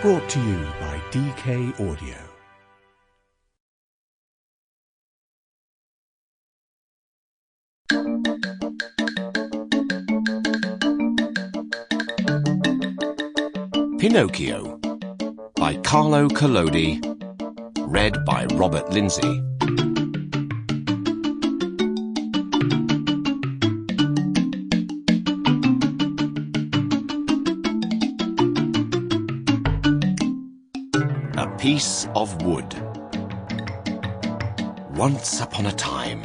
Brought to you by DK Audio. Pinocchio by Carlo Collodi, read by Robert Lindsay. A piece of wood. Once upon a time,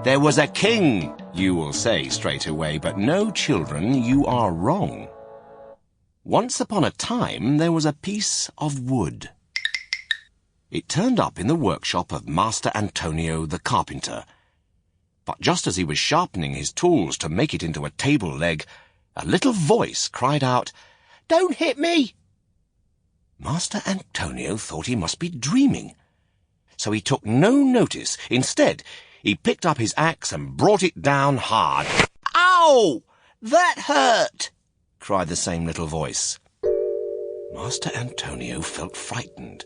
there was a king, you will say straight away, but no, children, you are wrong. Once upon a time, there was a piece of wood. It turned up in the workshop of Master Antonio the carpenter. But just as he was sharpening his tools to make it into a table leg, a little voice cried out, "Don't hit me!" Master Antonio thought he must be dreaming, so he took no notice. Instead, he picked up his axe and brought it down hard. "Ow! That hurt!" cried the same little voice. Master Antonio felt frightened,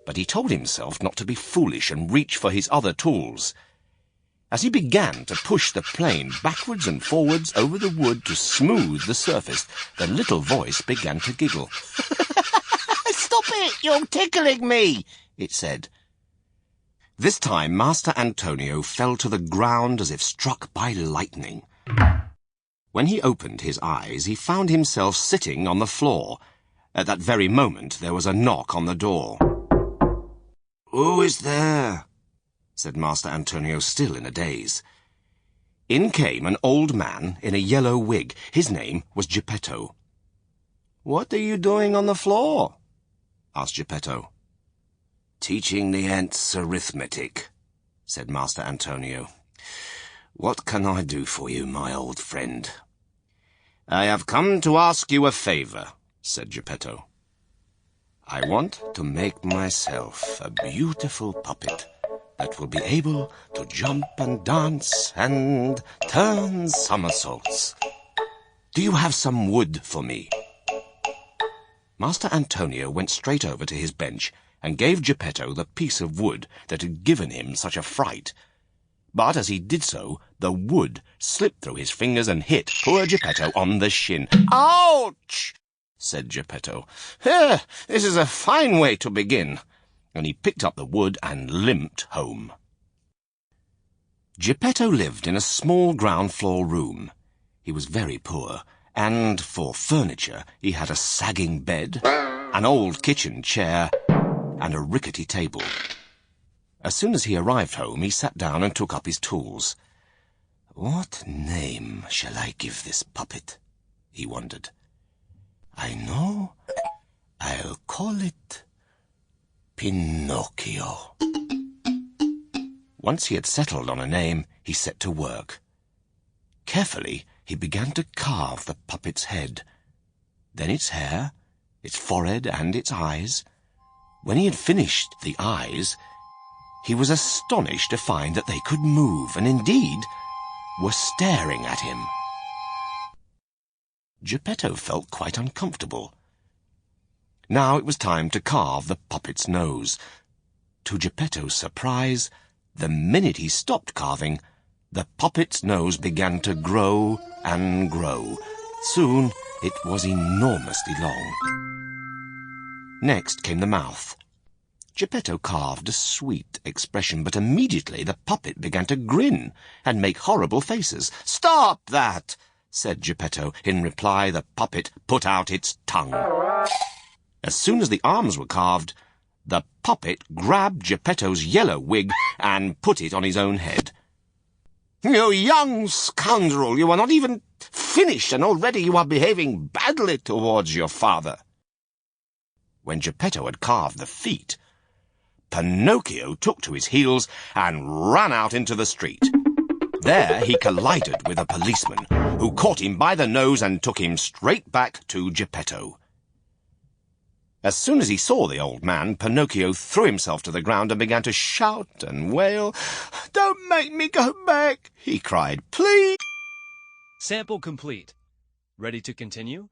but he told himself not to be foolish and reach for his other tools. As he began to push the plane backwards and forwards over the wood to smooth the surface, the little voice began to giggle. "Stop it! You're tickling me!" it said. This time Master Antonio fell to the ground as if struck by lightning. When he opened his eyes, he found himself sitting on the floor. At that very moment, there was a knock on the door. "Who is there?" said Master Antonio, still in a daze. In came an old man in a yellow wig. His name was Geppetto. "What are you doing on the floor?" asked Geppetto. "Teaching the ants arithmetic," said Master Antonio. "What can I do for you, my old friend?" "I have come to ask you a favour," said Geppetto. "I want to make myself a beautiful puppet that will be able to jump and dance and turn somersaults. Do you have some wood for me?" Master Antonio went straight over to his bench and gave Geppetto the piece of wood that had given him such a fright. But as he did so, the wood slipped through his fingers and hit poor Geppetto on the shin. "Ouch!" said Geppetto. "Here, this is a fine way to begin." And he picked up the wood and limped home. Geppetto lived in a small ground-floor room. He was very poor, and for furniture he had a sagging bed, an old kitchen chair, and a rickety table. As soon as he arrived home, he sat down and took up his tools. "What name shall I give this puppet?" he wondered. "I know. I'll call it Pinocchio." Once he had settled on a name, he set to work. Carefully, he began to carve the puppet's head, then its hair, its forehead, and its eyes. When he had finished the eyes, he was astonished to find that they could move, and indeed were staring at him. Geppetto felt quite uncomfortable. Now it was time to carve the puppet's nose. To Geppetto's surprise, the minute he stopped carving, the puppet's nose began to grow and grow. Soon it was enormously long. Next came the mouth. Geppetto carved a sweet expression, but immediately the puppet began to grin and make horrible faces. "Stop that!" said Geppetto. In reply, the puppet put out its tongue. As soon as the arms were carved, the puppet grabbed Geppetto's yellow wig and put it on his own head. "You young scoundrel, you are not even finished, and already you are behaving badly towards your father." When Geppetto had carved the feet, Pinocchio took to his heels and ran out into the street. There he collided with a policeman, who caught him by the nose and took him straight back to Geppetto. As soon as he saw the old man, Pinocchio threw himself to the ground and began to shout and wail. "Don't make me go back," he cried. "Please." Sample complete. Ready to continue?